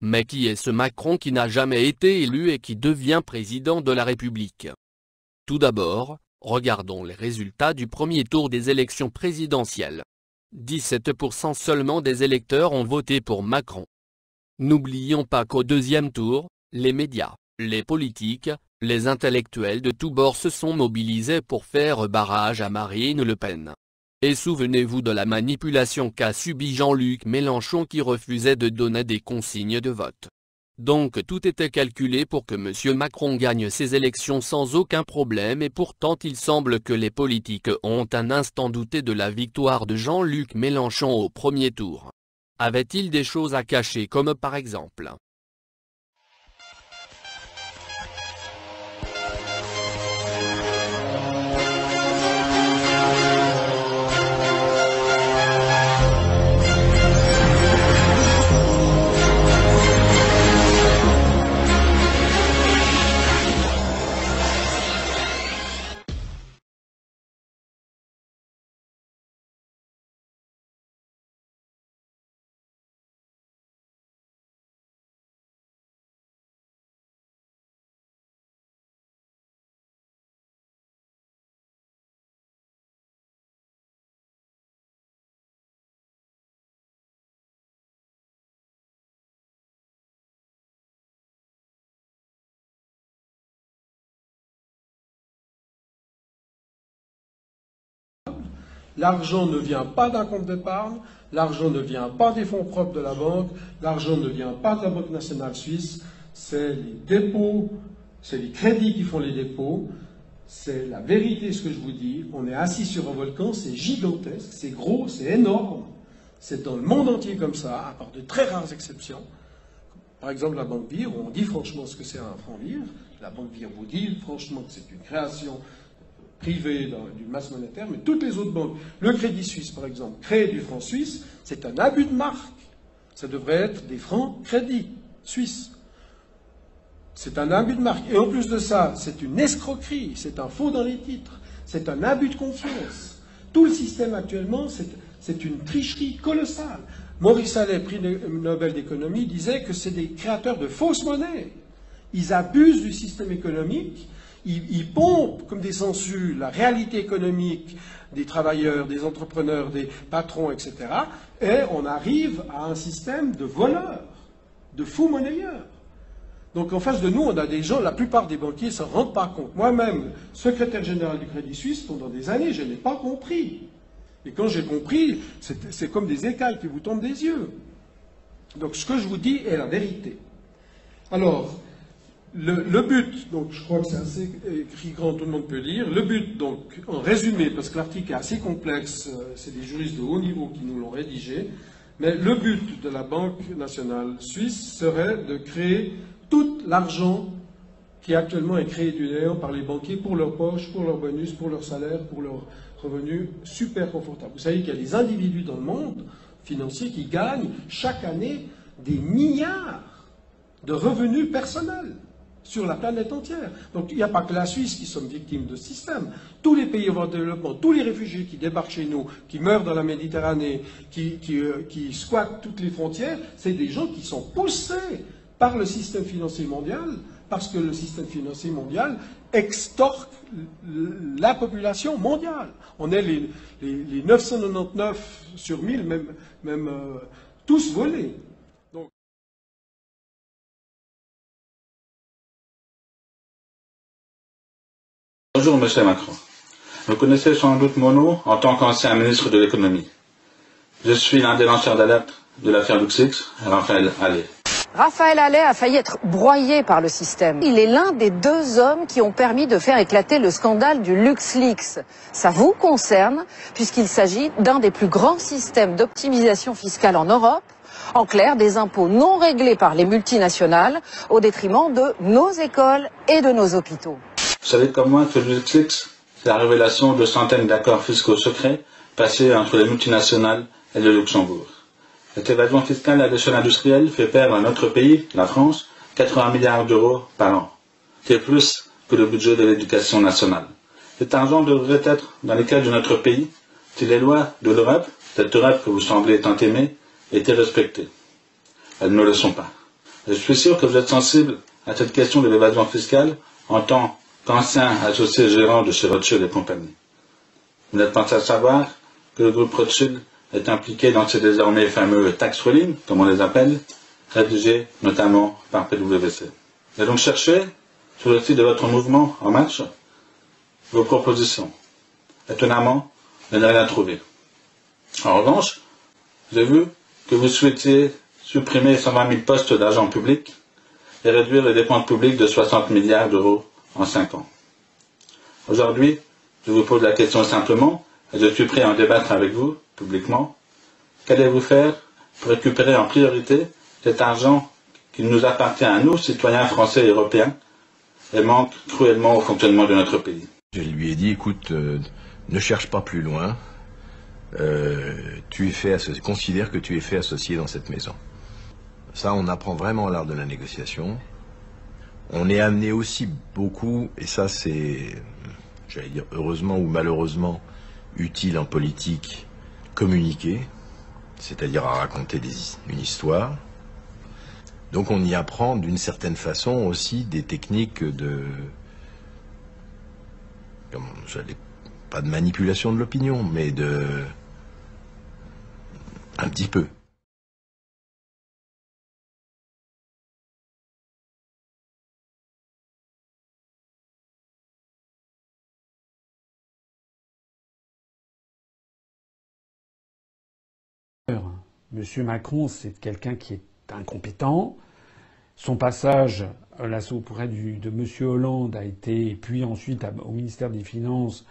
Mais qui est ce Macron qui n'a jamais été élu et qui devient président de la République? Tout d'abord, regardons les résultats du premier tour des élections présidentielles. 17% seulement des électeurs ont voté pour Macron. N'oublions pas qu'au deuxième tour, les médias, les politiques, les intellectuels de tous bords se sont mobilisés pour faire barrage à Marine Le Pen. Et souvenez-vous de la manipulation qu'a subie Jean-Luc Mélenchon qui refusait de donner des consignes de vote. Donc tout était calculé pour que M. Macron gagne ces élections sans aucun problème et pourtant il semble que les politiques ont un instant douté de la victoire de Jean-Luc Mélenchon au premier tour. Avait-il des choses à cacher comme par exemple L'argent ne vient pas d'un compte d'épargne, l'argent ne vient pas des fonds propres de la banque, l'argent ne vient pas de la Banque nationale suisse, c'est les dépôts, c'est les crédits qui font les dépôts, c'est la vérité ce que je vous dis, on est assis sur un volcan, c'est gigantesque, c'est gros, c'est énorme, c'est dans le monde entier comme ça, à part de très rares exceptions. Par exemple la Banque Vire, on dit franchement ce que c'est un franc vire, la Banque Vire vous dit franchement que c'est une création privée d'une masse monétaire, mais toutes les autres banques, le Crédit Suisse par exemple, créer du franc suisse, c'est un abus de marque. Ça devrait être des francs crédits suisses. C'est un abus de marque. Et en plus de ça, c'est une escroquerie, c'est un faux dans les titres, c'est un abus de confiance. Tout le système actuellement, c'est une tricherie colossale. Maurice Allais, prix Nobel d'économie, disait que c'est des créateurs de fausses monnaies. Ils abusent du système économique. Ils pompent comme des sangsues la réalité économique des travailleurs, des entrepreneurs, des patrons, etc. Et on arrive à un système de voleurs, de fous monnayeurs. Donc en face de nous, on a des gens, la plupart des banquiers ne s'en rendent pas compte. Moi-même, secrétaire général du Crédit Suisse, pendant des années, je n'ai pas compris. Et quand j'ai compris, c'est comme des écailles qui vous tombent des yeux. Donc ce que je vous dis est la vérité. Alors, le but, donc je crois que c'est assez écrit grand, tout le monde peut lire. Le but, donc, en résumé, parce que l'article est assez complexe, c'est des juristes de haut niveau qui nous l'ont rédigé, mais le but de la Banque nationale suisse serait de créer tout l'argent qui actuellement est créé du néant par les banquiers pour leur poche, pour leur bonus, pour leur salaire, pour leurs revenus super confortables. Vous savez qu'il y a des individus dans le monde financier qui gagnent chaque année des milliards de revenus personnels sur la planète entière. Donc il n'y a pas que la Suisse qui sommes victimes de ce système. Tous les pays en voie de développement, tous les réfugiés qui débarquent chez nous, qui meurent dans la Méditerranée, qui squattent toutes les frontières, c'est des gens qui sont poussés par le système financier mondial, parce que le système financier mondial extorque la population mondiale. On est les 999 sur 1000, même tous volés. Bonjour, Monsieur Macron. Vous connaissez sans doute mon nom en tant qu'ancien ministre de l'économie. Je suis l'un des lanceurs d'alerte de l'affaire LuxLeaks, Raphaël Allais. Raphaël Allais a failli être broyé par le système. Il est l'un des deux hommes qui ont permis de faire éclater le scandale du LuxLeaks. Ça vous concerne, puisqu'il s'agit d'un des plus grands systèmes d'optimisation fiscale en Europe. En clair, des impôts non réglés par les multinationales au détriment de nos écoles et de nos hôpitaux. Vous savez comme moi que LuxLeaks, c'est la révélation de centaines d'accords fiscaux secrets passés entre les multinationales et le Luxembourg. Cette évasion fiscale à l'échelle industrielle fait perdre à notre pays, la France, 80 milliards d'euros par an. C'est plus que le budget de l'éducation nationale. Cet argent devrait être dans les caisses de notre pays si les lois de l'Europe, cette Europe que vous semblez tant aimer, étaient respectées. Elles ne le sont pas. Je suis sûr que vous êtes sensible à cette question de l'évasion fiscale en tant qu'ancien associé gérant de chez Rothschild et compagnie. Vous n'êtes pas sans savoir que le groupe Rothschild est impliqué dans ces désormais fameux tax rulings, comme on les appelle, rédigés notamment par PwC. J'ai donc cherché, sur le site de votre mouvement En Marche, vos propositions. Étonnamment, je n'ai rien trouvé. En revanche, j'ai vu que vous souhaitiez supprimer 120 000 postes d'agents publics et réduire les dépenses publiques de 60 milliards d'euros en 5 ans. Aujourd'hui, je vous pose la question simplement, et je suis prêt à en débattre avec vous, publiquement. Qu'allez-vous faire pour récupérer en priorité cet argent qui nous appartient à nous, citoyens français et européens, et manque cruellement au fonctionnement de notre pays? Je lui ai dit, écoute, ne cherche pas plus loin, considère que tu es fait associé dans cette maison. Ça, on apprend vraiment l'art de la négociation. On est amené aussi beaucoup, et ça c'est, j'allais dire heureusement ou malheureusement, utile en politique, communiquer, c'est-à-dire à raconter une histoire. Donc on y apprend d'une certaine façon aussi des techniques pas de manipulation de l'opinion, mais un petit peu. Monsieur Macron, c'est quelqu'un qui est incompétent. Son passage auprès de Monsieur Hollande a été, et puis ensuite au ministère des Finances,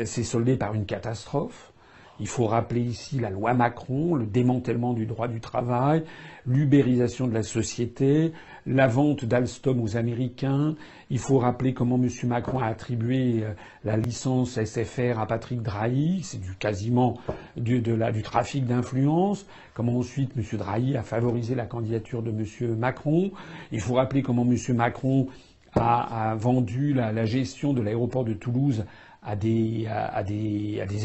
s'est soldé par une catastrophe. Il faut rappeler ici la loi Macron, le démantèlement du droit du travail, l'ubérisation de la société, la vente d'Alstom aux Américains. Il faut rappeler comment M. Macron a attribué la licence SFR à Patrick Drahi. C'est quasiment du trafic d'influence. Comment ensuite M. Drahi a favorisé la candidature de M. Macron. Il faut rappeler comment M. Macron a vendu la gestion de l'aéroport de Toulouse à des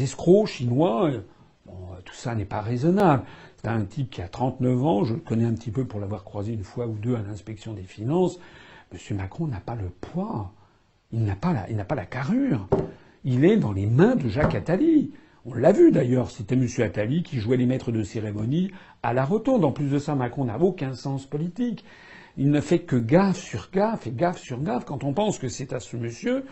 escrocs chinois. Bon, tout ça n'est pas raisonnable. C'est un type qui a 39 ans, je le connais un petit peu pour l'avoir croisé une fois ou deux à l'inspection des finances. Monsieur Macron n'a pas le poids. Il n'a pas la carrure. Il est dans les mains de Jacques Attali. On l'a vu d'ailleurs, c'était monsieur Attali qui jouait les maîtres de cérémonie à la rotonde. En plus de ça, Macron n'a aucun sens politique. Il ne fait que gaffe sur gaffe et gaffe sur gaffe quand on pense que c'est à ce monsieur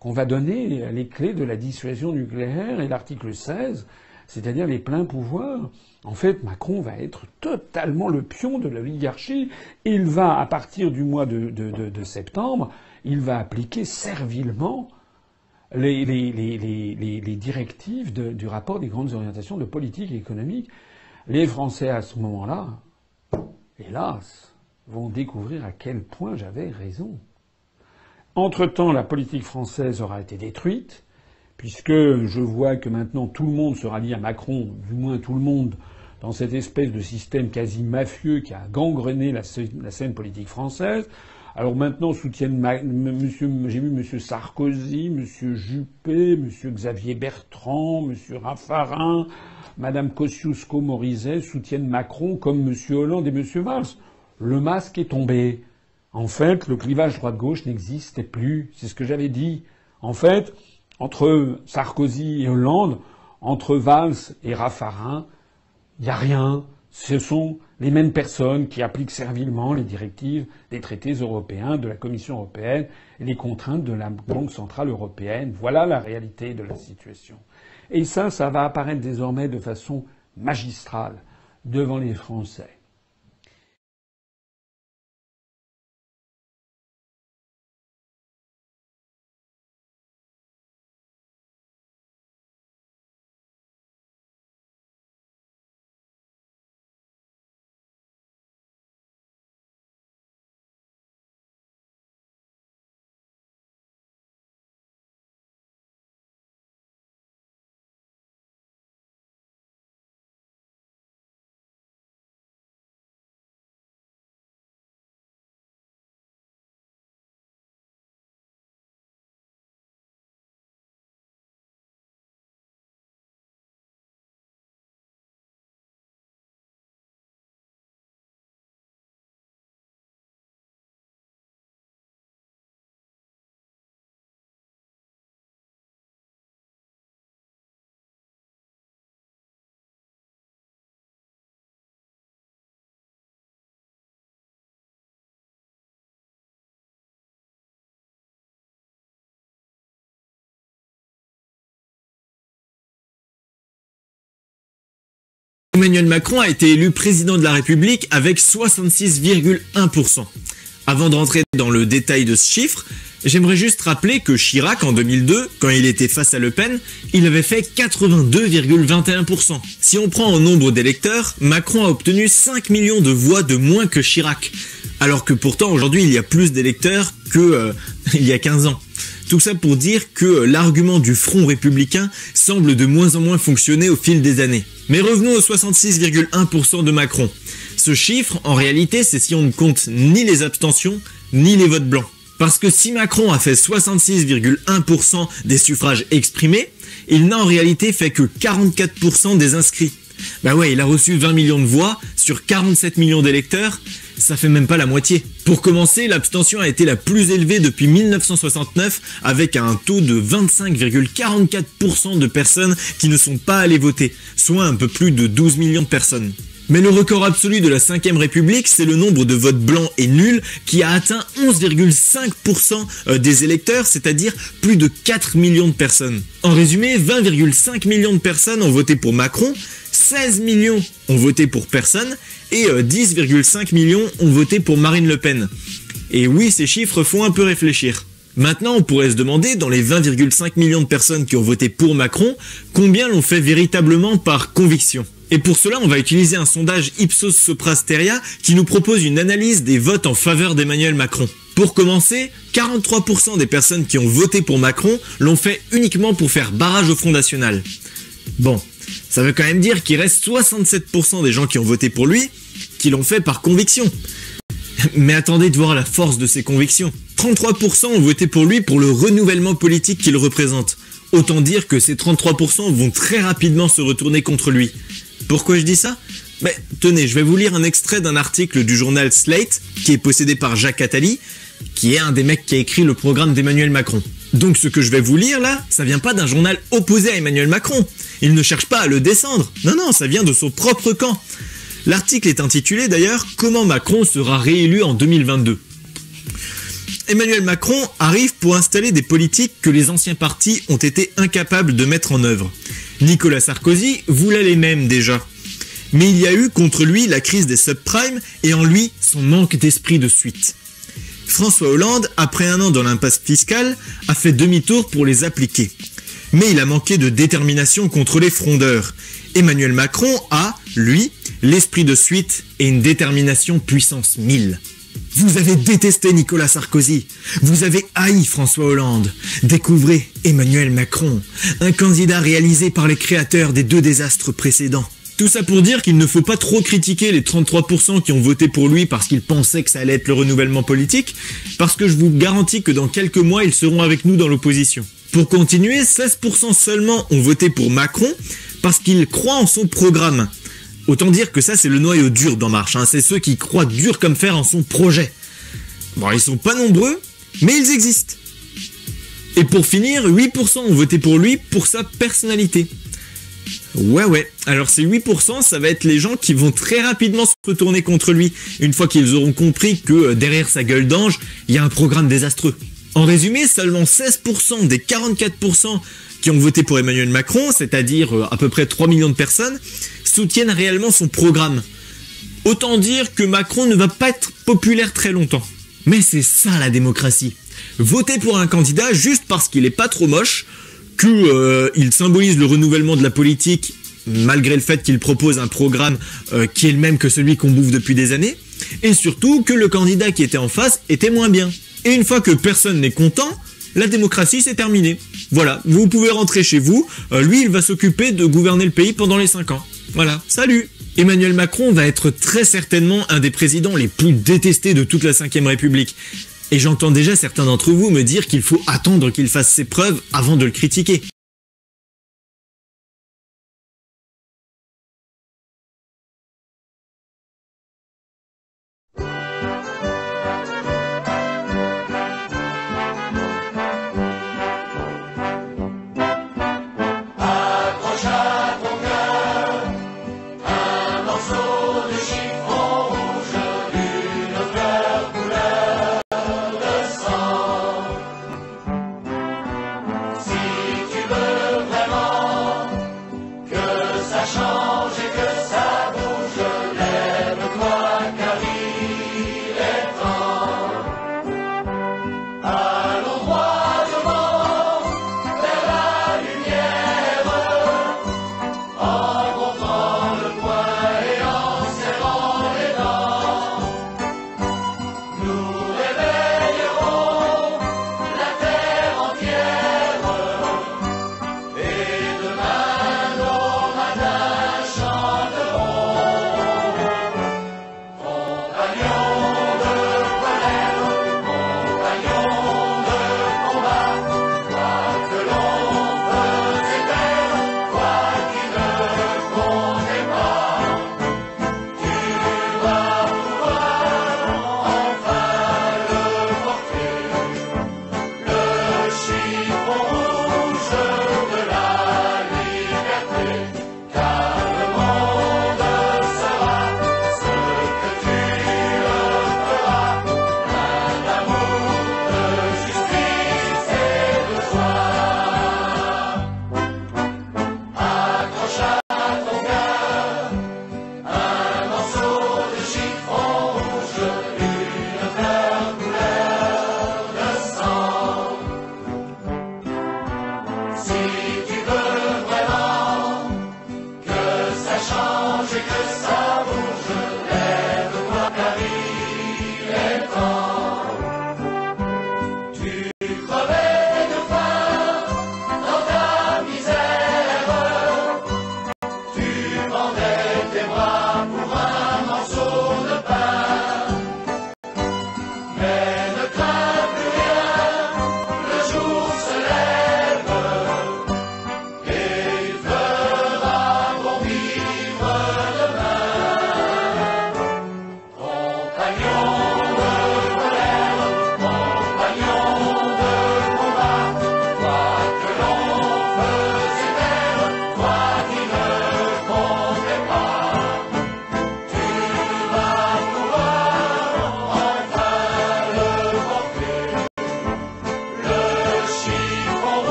qu'on va donner les clés de la dissuasion nucléaire et l'article 16, c'est-à-dire les pleins pouvoirs. En fait, Macron va être totalement le pion de l'oligarchie. Il va, à partir du mois de septembre, il va appliquer servilement les directives du rapport des grandes orientations de politique économique. Les Français, à ce moment-là, hélas, vont découvrir à quel point j'avais raison. Entre-temps, la politique française aura été détruite, puisque je vois que maintenant tout le monde se rallie à Macron, du moins tout le monde, dans cette espèce de système quasi mafieux qui a gangrené la scène politique française. Alors maintenant soutiennent j'ai vu M. Sarkozy, M. Juppé, M. Xavier Bertrand, M. Raffarin, Mme Kosciusko-Morizet soutiennent Macron comme M. Hollande et M. Valls. Le masque est tombé. En fait, le clivage droite-gauche n'existait plus. C'est ce que j'avais dit. En fait, entre Sarkozy et Hollande, entre Valls et Raffarin, il n'y a rien. Ce sont les mêmes personnes qui appliquent servilement les directives des traités européens, de la Commission européenne et les contraintes de la Banque centrale européenne. Voilà la réalité de la situation. Et ça va apparaître désormais de façon magistrale devant les Français. Emmanuel Macron a été élu président de la République avec 66,1%. Avant de rentrer dans le détail de ce chiffre, j'aimerais juste rappeler que Chirac, en 2002, quand il était face à Le Pen, il avait fait 82,21%. Si on prend en nombre d'électeurs, Macron a obtenu 5 millions de voix de moins que Chirac. Alors que pourtant, aujourd'hui, il y a plus d'électeurs que il y a 15 ans. Tout ça pour dire que l'argument du front républicain semble de moins en moins fonctionner au fil des années. Mais revenons aux 66,1% de Macron. Ce chiffre, en réalité, c'est si on ne compte ni les abstentions, ni les votes blancs. Parce que si Macron a fait 66,1% des suffrages exprimés, il n'a en réalité fait que 44% des inscrits. Bah ouais, il a reçu 20 millions de voix sur 47 millions d'électeurs, ça fait même pas la moitié. Pour commencer, l'abstention a été la plus élevée depuis 1969 avec un taux de 25,44% de personnes qui ne sont pas allées voter, soit un peu plus de 12 millions de personnes. Mais le record absolu de la 5ème République, c'est le nombre de votes blancs et nuls qui a atteint 11,5% des électeurs, c'est-à-dire plus de 4 millions de personnes. En résumé, 20,5 millions de personnes ont voté pour Macron, 16 millions ont voté pour personne et 10,5 millions ont voté pour Marine Le Pen. Et oui, ces chiffres font un peu réfléchir. Maintenant, on pourrait se demander, dans les 20,5 millions de personnes qui ont voté pour Macron, combien l'ont fait véritablement par conviction. Et pour cela, on va utiliser un sondage Ipsos Sopra Steria qui nous propose une analyse des votes en faveur d'Emmanuel Macron. Pour commencer, 43% des personnes qui ont voté pour Macron l'ont fait uniquement pour faire barrage au Front National. Bon, ça veut quand même dire qu'il reste 67% des gens qui ont voté pour lui qui l'ont fait par conviction. Mais attendez de voir la force de ces convictions. 33% ont voté pour lui pour le renouvellement politique qu'il représente. Autant dire que ces 33% vont très rapidement se retourner contre lui. Pourquoi je dis ça ? Mais tenez, je vais vous lire un extrait d'un article du journal Slate, qui est possédé par Jacques Attali, qui est un des mecs qui a écrit le programme d'Emmanuel Macron. Donc ce que je vais vous lire là, ça vient pas d'un journal opposé à Emmanuel Macron. Il ne cherche pas à le descendre. Non, ça vient de son propre camp. L'article est intitulé d'ailleurs « Comment Macron sera réélu en 2022 ». Emmanuel Macron arrive pour installer des politiques que les anciens partis ont été incapables de mettre en œuvre. Nicolas Sarkozy voulait les mêmes déjà. Mais il y a eu contre lui la crise des subprimes et en lui son manque d'esprit de suite. François Hollande, après un an dans l'impasse fiscale, a fait demi-tour pour les appliquer. Mais il a manqué de détermination contre les frondeurs. Emmanuel Macron a, lui, l'esprit de suite et une détermination puissance 1000. Vous avez détesté Nicolas Sarkozy, vous avez haï François Hollande. Découvrez Emmanuel Macron, un candidat réalisé par les créateurs des deux désastres précédents. Tout ça pour dire qu'il ne faut pas trop critiquer les 33% qui ont voté pour lui parce qu'ils pensaient que ça allait être le renouvellement politique, parce que je vous garantis que dans quelques mois, ils seront avec nous dans l'opposition. Pour continuer, 16% seulement ont voté pour Macron parce qu'ils croient en son programme. Autant dire que ça, c'est le noyau dur d'En Marche, hein. C'est ceux qui croient dur comme fer en son projet. Bon, ils sont pas nombreux, mais ils existent. Et pour finir, 8% ont voté pour lui pour sa personnalité. Ouais, alors ces 8%, ça va être les gens qui vont très rapidement se retourner contre lui, une fois qu'ils auront compris que derrière sa gueule d'ange, il y a un programme désastreux. En résumé, seulement 16% des 44% qui ont voté pour Emmanuel Macron, c'est-à-dire à peu près 3 millions de personnes, soutiennent réellement son programme. Autant dire que Macron ne va pas être populaire très longtemps. Mais c'est ça la démocratie. Voter pour un candidat juste parce qu'il est pas trop moche, qu'il symbolise le renouvellement de la politique, malgré le fait qu'il propose un programme qui est le même que celui qu'on bouffe depuis des années, et surtout que le candidat qui était en face était moins bien. Et une fois que personne n'est content, la démocratie c'est terminé. Voilà, vous pouvez rentrer chez vous, lui il va s'occuper de gouverner le pays pendant les 5 ans. Voilà, salut! Emmanuel Macron va être très certainement un des présidents les plus détestés de toute la 5ème République. Et j'entends déjà certains d'entre vous me dire qu'il faut attendre qu'il fasse ses preuves avant de le critiquer.